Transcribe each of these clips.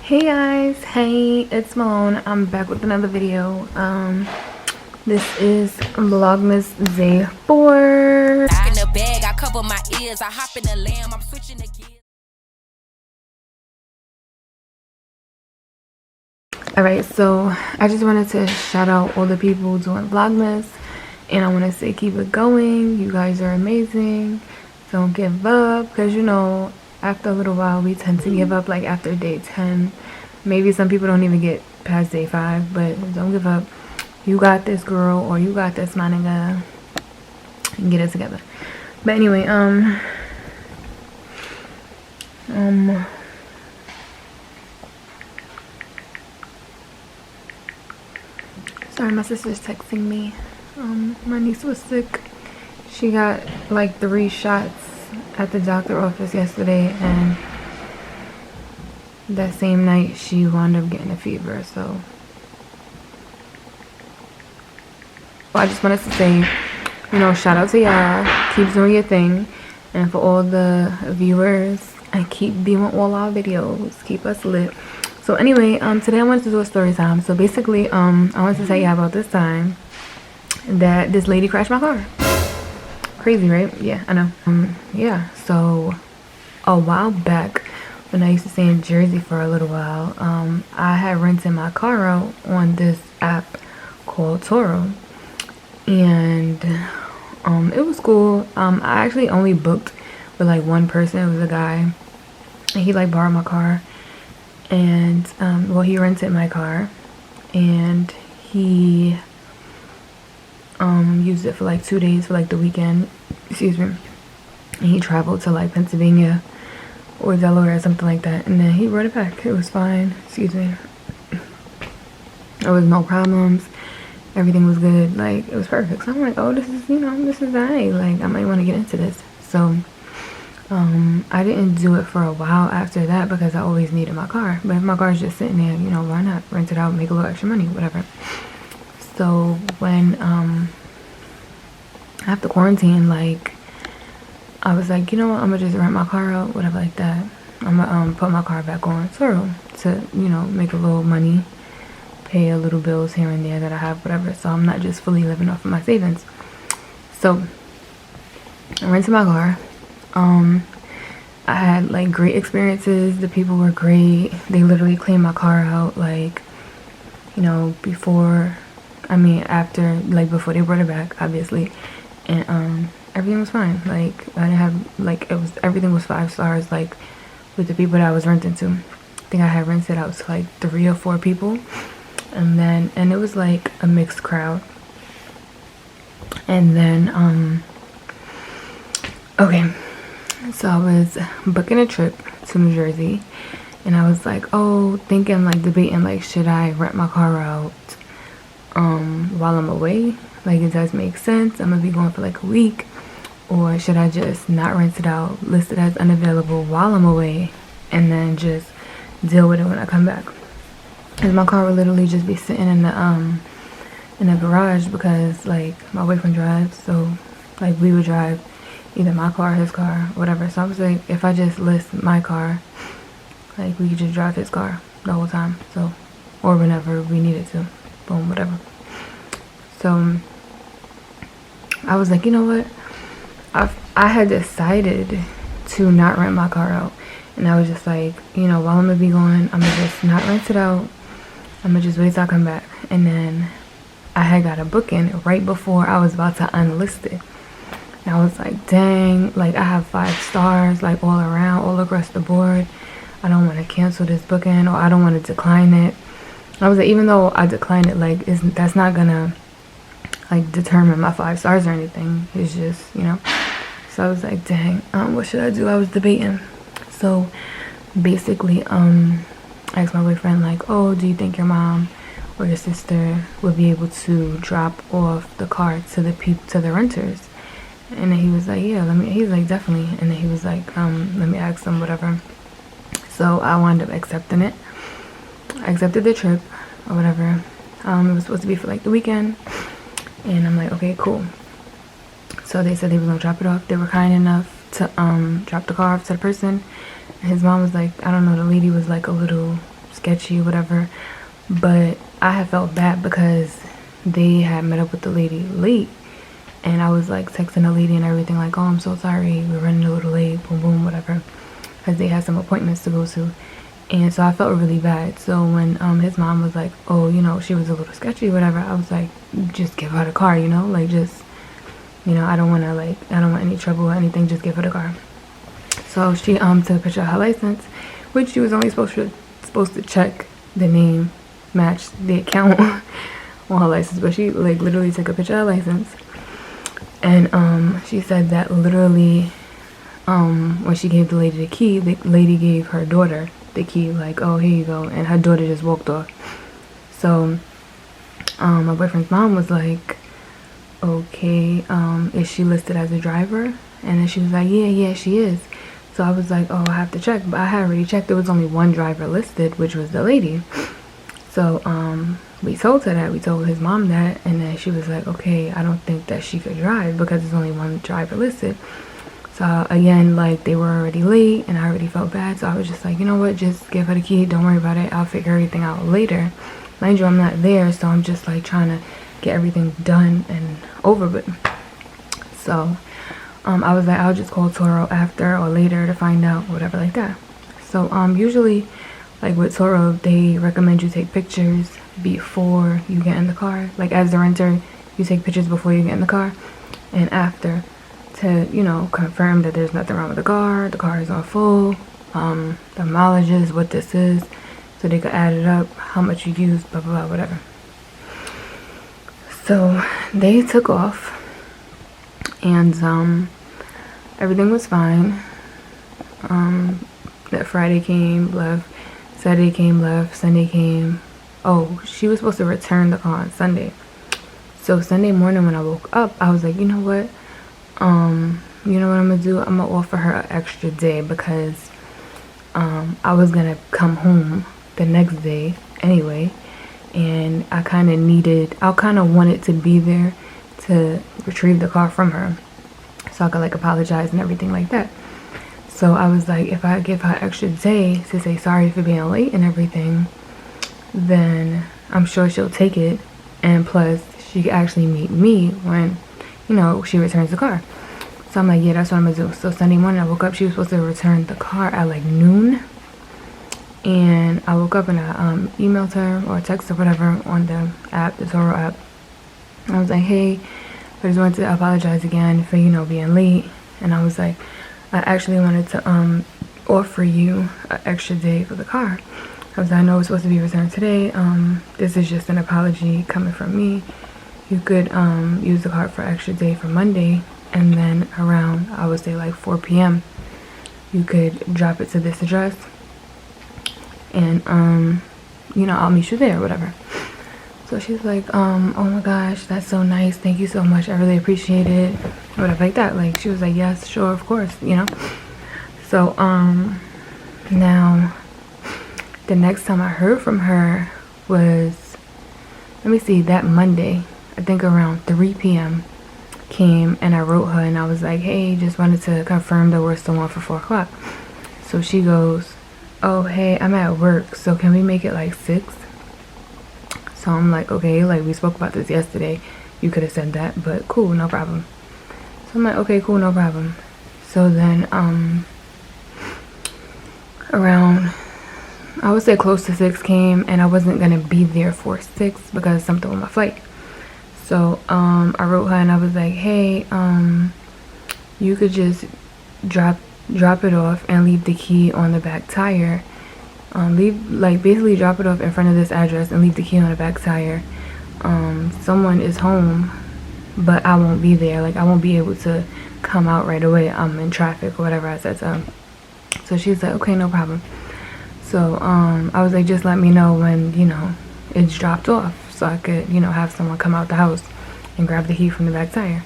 Hey guys, hey, it's Malone. I'm back with another video. This is Vlogmas day 4. In the bag, I cover my ears. I hop in the lamb. I'm switching the gears. Alright, so I just wanted to shout out all the people doing Vlogmas, and I want to say keep it going. You guys are amazing. Don't give up, because you know, after a little while we tend to give up, like after day 10. Maybe some people don't even get past day 5, but don't give up. You got this, girl, or you got this, my nigga. And get it together. But anyway, sorry, my sister's texting me. My niece was sick. She got like 3 shots at the doctor office yesterday, and that same night she wound up getting a fever. So I just wanted to say, you know, shout out to y'all. Keep doing your thing. And for all the viewers, and keep viewing all our videos. Keep us lit. So anyway, today I wanted to do a story time. So basically, I wanted to tell you about this time that this lady crashed my car. Crazy, right? Yeah, I know. Yeah, so a while back when I used to stay in Jersey for a little while, I had rented my car out on this app called Toro. And it was cool. I actually only booked with like one person. It was a guy, and he like borrowed my car, and well, he rented my car, and he used it for like 2 days for like the weekend, excuse me, and he traveled to like Pennsylvania or Delaware or something like that, and then he brought it back. It was fine, excuse me. There was no problems. Everything was good. Like, it was perfect. So I'm like, oh, this is, you know, this is nice. Like, I might want to get into this. So I didn't do it for a while after that because I always needed my car. But if my car is just sitting there, you know, why not rent it out, make a little extra money, whatever. So when after quarantine, like, I was like, you know what, I'm gonna just rent my car out, whatever, like that. I'm gonna put my car back on Turo to, you know, make a little money, pay a little bills here and there that I have, whatever, so I'm not just fully living off of my savings. So I rented my car. I had like great experiences. The people were great. They literally cleaned my car out, like, you know, after, like, before they brought it back, obviously. And everything was fine. Like, I didn't have, like, everything was 5 stars, like, with the people that I was renting to. I think I had rented out to like 3 or 4 people. And it was like a mixed crowd. And then okay, so I was booking a trip to New Jersey, and I was like, oh, thinking, like, debating, like, should I rent my car out while I'm away? Like, it does make sense. I'm gonna be going for like a week. Or should I just not rent it out, list it as unavailable while I'm away, and then just deal with it when I come back? Because my car would literally just be sitting in the garage, because like my boyfriend drives, so like we would drive either my car, his car, whatever. So I was like, if I just list my car, like we could just drive his car the whole time, so, or whenever we needed to, boom, whatever. So I was like, you know what, I had decided to not rent my car out, and I was just like, you know, while I'm gonna be going, I'm gonna just not rent it out. I'm gonna just wait till I come back. And then I had got a booking right before I was about to unlist it. And I was like, dang, like, I have 5 stars, like, all around, all across the board. I don't want to cancel this booking, or I don't want to decline it. I was like, even though I declined it, like, that's not gonna like determine my 5 stars or anything. It's just, you know. So I was like, dang, what should I do? I was debating. So basically, I asked my boyfriend, like, oh, do you think your mom or your sister would be able to drop off the car to the renters? And then he was like, yeah, he's like, definitely. And then he was like, let me ask them, whatever. So I wound up accepting it. I accepted the trip or whatever. It was supposed to be for like the weekend, and I'm like, okay, cool. So they said they were gonna drop it off. They were kind enough to drop the car off to the person. And his mom was like, I don't know, the lady was like a little sketchy, whatever. But I had felt bad because they had met up with the lady late, and I was like texting the lady and everything, like, oh, I'm so sorry, we're running a little late, boom boom, whatever, because they had some appointments to go to. And so I felt really bad. So when his mom was like, oh, you know, she was a little sketchy, whatever, I was like, just give her the car, you know, like, just, you know, I don't want any trouble or anything, just give her the car. So she took a picture of her license, which she was only supposed to check the name matched the account on her license, but she like literally took a picture of her license. And she said that literally when she gave the lady the key, the lady gave her daughter the key, like, oh, here you go, and her daughter just walked off. So my boyfriend's mom was like, okay, is she listed as a driver? And then she was like, yeah, she is. So I was like, oh, I have to check, but I had already checked. There was only one driver listed, which was the lady. So we told her that, we told his mom that, and then she was like, okay, I don't think that she could drive because there's only one driver listed. So again, like, they were already late and I already felt bad, so I was just like, you know what, just give her the key, don't worry about it, I'll figure everything out later. Mind you, I'm not there, so I'm just like trying to get everything done and over with. So I was like, I'll just call Toro after or later to find out, whatever like that. So usually, like with Toro, they recommend you take pictures before you get in the car. Like as the renter, you take pictures before you get in the car and after, to, you know, confirm that there's nothing wrong with the car is on full, the mileages, what this is, so they could add it up, how much you used, blah blah blah, whatever. So they took off, and everything was fine. That Friday came, left, Saturday came, left, Sunday came. Oh, she was supposed to return the car on Sunday. So Sunday morning when I woke up, I was like, you know what I'm gonna do? I'm gonna offer her an extra day because I was gonna come home the next day anyway, and I kind of wanted to be there to retrieve the car from her, so I could like apologize and everything like that. So I was like, if I give her an extra day to say sorry for being late and everything, then I'm sure she'll take it, and plus she could actually meet me when, you know, she returns the car. So I'm like, yeah, that's what I'm gonna do. So Sunday morning I woke up, she was supposed to return the car at like noon, and I woke up and I emailed her or texted her, whatever, on the app, the Toro app. I was like, hey, I just wanted to apologize again for, you know, being late. And I was like, I actually wanted to offer you an extra day for the car. I was like, I know it's supposed to be returned today. This is just an apology coming from me. You could use the car for an extra day for Monday, and then around, I would say like 4 p.m. you could drop it to this address, and you know, I'll meet you there, whatever. So she's like, oh my gosh, that's so nice, thank you so much, I really appreciate it, whatever like that. Like, she was like, yes, sure, of course, you know. So now the next time I heard from her was, let me see, that Monday, I think around 3 p.m. came, and I wrote her and I was like, hey, just wanted to confirm that we're still on for 4 o'clock. So she goes, oh, hey, I'm at work, so can we make it like 6? So I'm like, okay, like we spoke about this yesterday, you could have said that, but cool, no problem. So I'm like, okay, cool, no problem. So then around, I would say close to 6 came, and I wasn't gonna be there for 6 because of something with my flight. So I wrote her and I was like, hey, you could just drop it off and leave the key on the back tire. Basically drop it off in front of this address and leave the key on the back tire. Someone is home, but I won't be there. Like, I won't be able to come out right away. I'm in traffic or whatever I said to her. So she's like, okay, no problem. So I was like, just let me know when, you know, it's dropped off, so I could, you know, have someone come out the house and grab the key from the back tire.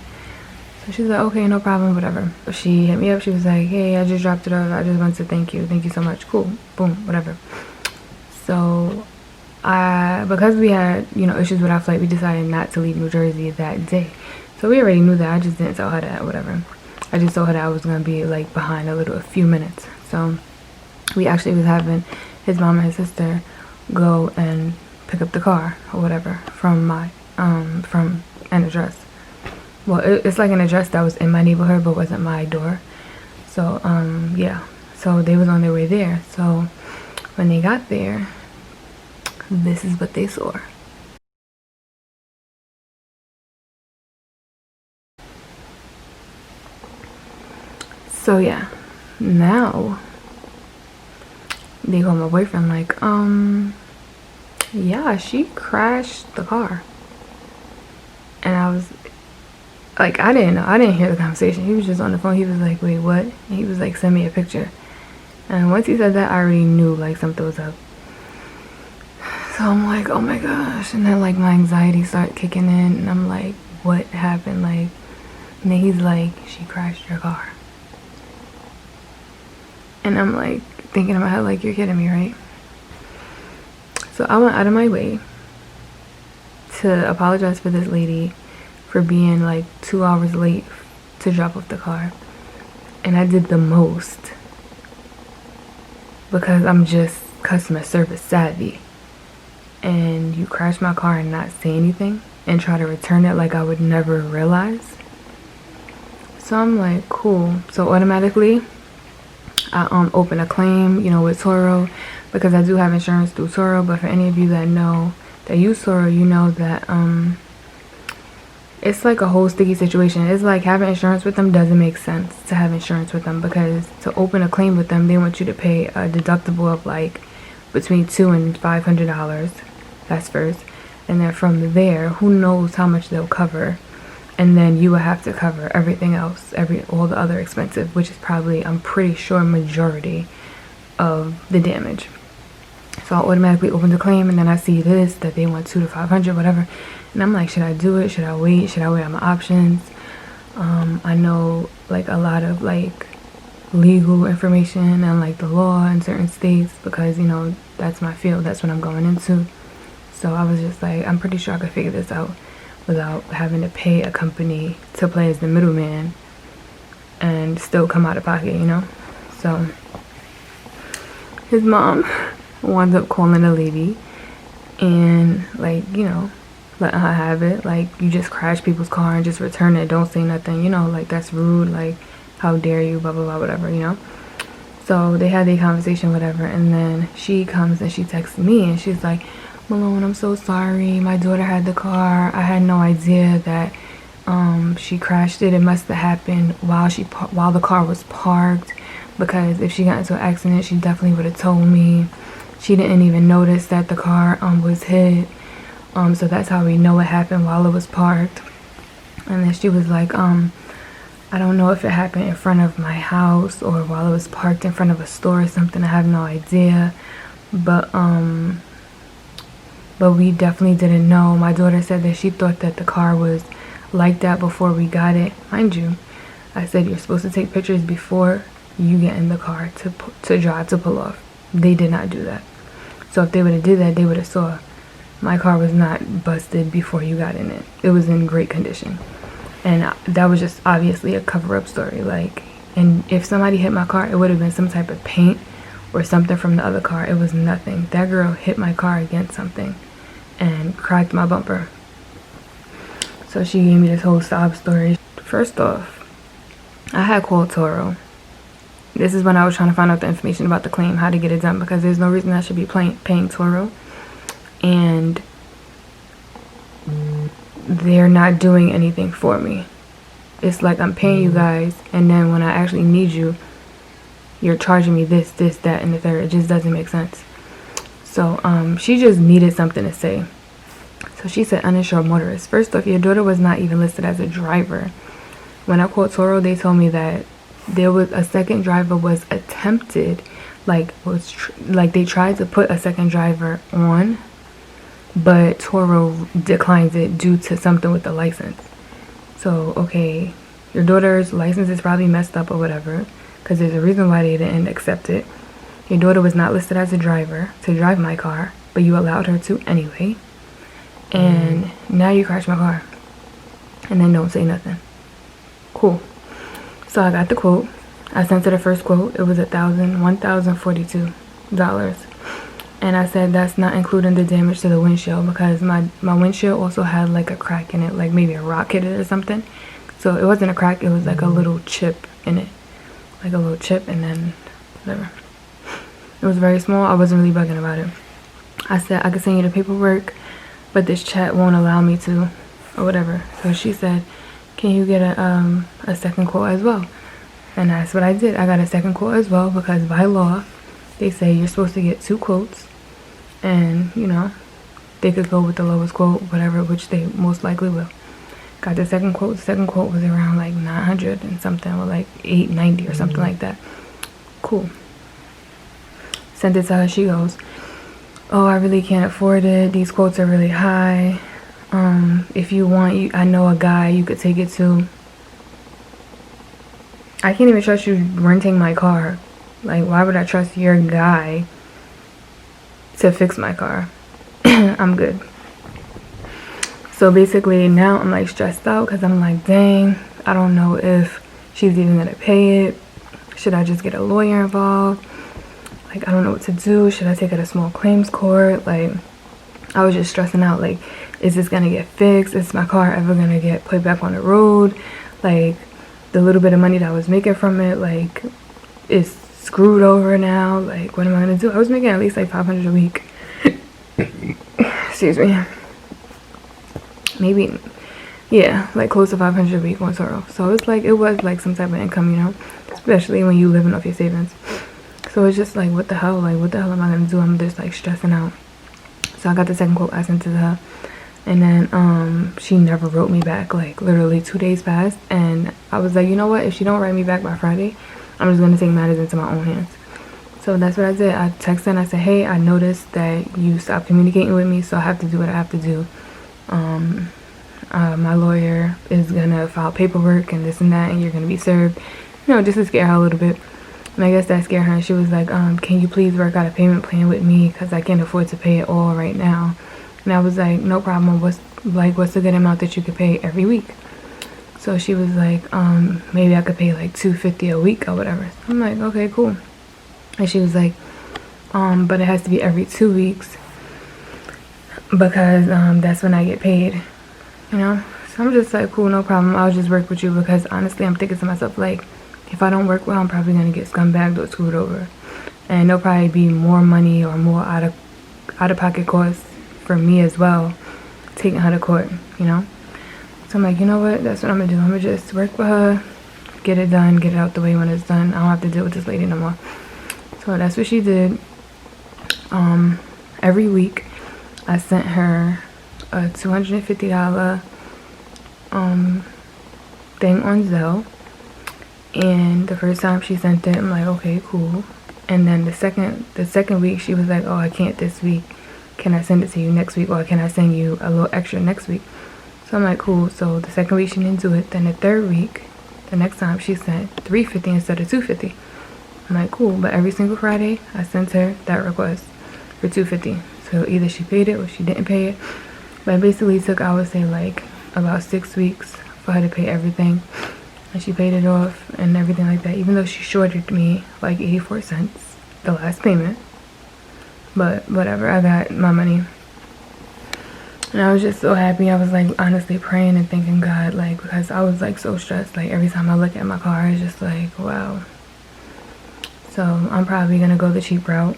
So she's like, okay, no problem, whatever. So she hit me up, she was like, hey, I just dropped it off, I just wanted to thank you so much, cool, boom, whatever. So because we had, you know, issues with our flight, we decided not to leave New Jersey that day. So we already knew that, I just didn't tell her that, whatever. I just told her that I was gonna be like behind a few minutes. So we actually was having his mom and his sister go and pick up the car or whatever from my from an address. Well, it's like an address that was in my neighborhood but wasn't my door. So yeah, so they was on their way there. So when they got there, this is what they saw. So yeah, now they call my boyfriend like, yeah, she crashed the car. And I was like, I didn't hear the conversation. He was just on the phone. He was like, wait, what? And he was like, send me a picture. And once he said that, I already knew like something was up. So I'm like, oh my gosh. And then like my anxiety started kicking in, and I'm like, what happened? Like, and then he's like, she crashed your car. And I'm like thinking in my head, like, you're kidding me, right? So I went out of my way to apologize for this lady for being like 2 hours late to drop off the car. And I did the most because I'm just customer service savvy. And you crash my car and not say anything and try to return it like I would never realize. So I'm like, cool. So automatically I open a claim, you know, with Toro, because I do have insurance through Toro. But for any of you that know, that use Toro, you know that it's like a whole sticky situation. It's like having insurance with them doesn't make sense to have insurance with them, because to open a claim with them, they want you to pay a deductible of like between $200 and $500. That's first. And then from there, who knows how much they'll cover. And then you will have to cover everything else, all the other expenses, which is probably, I'm pretty sure, majority of the damage. So I automatically open the claim, and then I see this, that they want $200 to $500, whatever. And I'm like, should I do it? Should I wait? Should I weigh out my options? I know like a lot of like legal information and like the law in certain states, because, you know, that's my field. That's what I'm going into. So I was just like, I'm pretty sure I could figure this out without having to pay a company to play as the middleman and still come out of pocket, you know? So his mom winds up calling the lady and like, you know, letting her have it. Like, you just crash people's car and just return it. Don't say nothing, you know, like that's rude. Like, how dare you, blah, blah, blah, whatever, you know? So they had their conversation, whatever. And then she comes and she texts me and she's like, Malone, I'm so sorry. My daughter had the car. I had no idea that she crashed it. It must have happened while the car was parked, because if she got into an accident, she definitely would have told me. She didn't even notice that the car was hit. So that's how we know it happened, while it was parked. And then she was like, I don't know if it happened in front of my house or while it was parked in front of a store or something. I have no idea. But we definitely didn't know. My daughter said that she thought that the car was like that before we got it. Mind you, I said you're supposed to take pictures before you get in the car to drive, to pull off. They did not do that. So if they would have did that, they would have saw my car was not busted before you got in it. It was in great condition. And that was just obviously a cover-up story. Like, and if somebody hit my car, it would have been some type of paint or something from the other car. It was nothing. That girl hit my car against something and cracked my bumper. So she gave me this whole sob story. First off, I had called Toro. This is when I was trying to find out the information about the claim, how to get it done, because there's no reason I should be paying Toro. And they're not doing anything for me. It's like I'm paying you guys, and then when I actually need you, you're charging me this, that, and the third. It just doesn't make sense. So she just needed something to say. So she said, uninsured motorist. First off, your daughter was not even listed as a driver. When I called Toro, they told me that there was a second driver was attempted, like they tried to put a second driver on, but Toro declines it due to something with the license. So, okay, your daughter's license is probably messed up or whatever, because there's a reason why they didn't accept it. Your daughter was not listed as a driver to drive my car, but you allowed her to anyway. And now you crashed my car. And then don't say nothing. Cool. So I got the quote. I sent her the first quote. It was $1,042. And I said that's not including the damage to the windshield, because my windshield also had like a crack in it, like maybe a rock hit it or something. So it wasn't a crack, it was like a little chip in it, like a little chip, and then whatever. It was very small. I wasn't really bugging about it. I said I could send you the paperwork, but this chat won't allow me to, or whatever. So she said, can you get a second quote as well? And that's what I did. I got a second quote as well, because by law they say you're supposed to get 2 quotes, and you know, they could go with the lowest quote, whatever, which they most likely will. Got the second quote. The second quote was around like 900 and something, or like 890 or something like that. Cool. Sent it to her. She goes, oh, I really can't afford it. These quotes are really high. If you want, I know a guy you could take it to. I can't even trust you renting my car. Like, why would I trust your guy to fix my car? I'm good. So basically now I'm like stressed out, because I'm like, dang, I don't know if she's even gonna pay it. Should I just get a lawyer involved? Like, I don't know what to do. Should I take it to small claims court? Like, I was just stressing out. Like, is this gonna get fixed? Is my car ever gonna get put back on the road? Like, the little bit of money that I was making from it, like, is screwed over now. Like, what am I gonna do? I was making at least like $500 a week. Excuse me. Maybe, yeah, like close to $500 a week on Toro. So it's like, it was like some type of income, you know, especially when you living off your savings. So it's just like, what the hell? Like, what the hell am I gonna do? I'm just like stressing out. So I got the second quote. I sent it to her, and then she never wrote me back. Like, literally 2 days passed, and I was like, you know what? If she don't write me back by Friday, I'm just gonna take matters into my own hands. So that's what I did. I texted her and I said, hey, I noticed that you stopped communicating with me, so I have to do what I have to do. My lawyer is gonna file paperwork and this and that, and you're gonna be served, you know, just to scare her a little bit. And I guess that scared her, and she was like, can you please work out a payment plan with me, because I can't afford to pay it all right now. And I was like, no problem. What's a good amount that you could pay every week? So she was like, maybe I could pay like $250 a week or whatever. So I'm like, okay, cool. And she was like, but it has to be every 2 weeks, because that's when I get paid, you know. So I'm just like, cool, no problem, I'll just work with you, because honestly I'm thinking to myself, like, if I don't work well, I'm probably gonna get scumbagged or screwed over, and there'll probably be more money or more out of pocket costs for me as well, taking her to court, you know. So I'm like, you know what, that's what I'm gonna do. I'm gonna just work with her, get it done, get it out the way. When it's done, I don't have to deal with this lady no more. So that's what she did. Every week I sent her a $250 thing on Zelle, and the first time she sent it, I'm like, okay, cool. And then the second week she was like, oh, I can't this week, can I send it to you next week, or can I send you a little extra next week? So I'm like, cool. So the second week she didn't do it. Then the third week, the next time, she sent $350 instead of $250. I'm like, cool. But every single Friday I sent her that request for $250. So either she paid it or she didn't pay it. But it basically took, I would say, like about 6 weeks for her to pay everything, and she paid it off and everything like that, even though she shorted me like 84 cents the last payment. But whatever, I got my money, and I was just so happy. I was like honestly praying and thanking God, like, because I was like so stressed. Like, every time I look at my car, it's just like, wow. So I'm probably gonna go the cheap route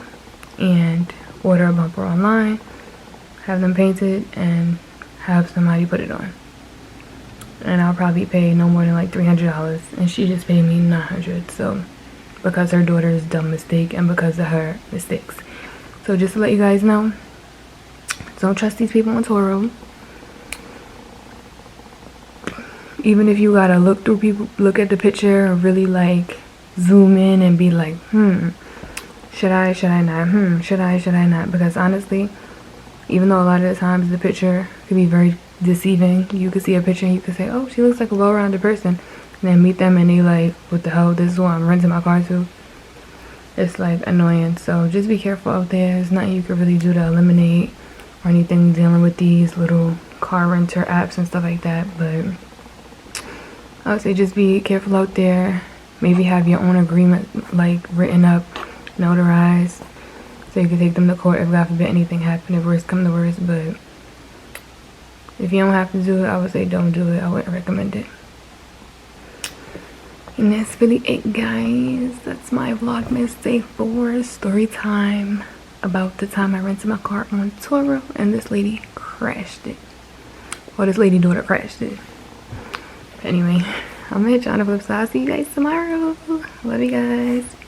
and order a bumper online, have them painted, and have somebody put it on. And I'll probably pay no more than like $300, and she just paid me $900. So, because her daughter's dumb mistake and because of her mistakes. So just to let you guys know, don't trust these people on Toro. Even if you gotta look through people, look at the picture, or really like zoom in and be like, should I not? Should I not? Because honestly, even though a lot of the times the picture could be very deceiving, you could see a picture and you could say, oh, she looks like a well-rounded person, and then meet them and they like, what the hell, this is what I'm renting my car to. It's like annoying. So just be careful out there. There's nothing you can really do to eliminate or anything dealing with these little car renter apps and stuff like that. But I would say just be careful out there. Maybe have your own agreement like written up, notarized, so you can take them to court if God forbid anything happened, if worst come to worst. But if you don't have to do it, I would say don't do it. I wouldn't recommend it. And that's really it, guys. That's my Vlogmas day 4 story time about the time I rented my car on Toro and this lady crashed it. Well, this lady daughter crashed it. But anyway, I'm gonna hit you on the flip side. I'll see you guys tomorrow. Love you guys.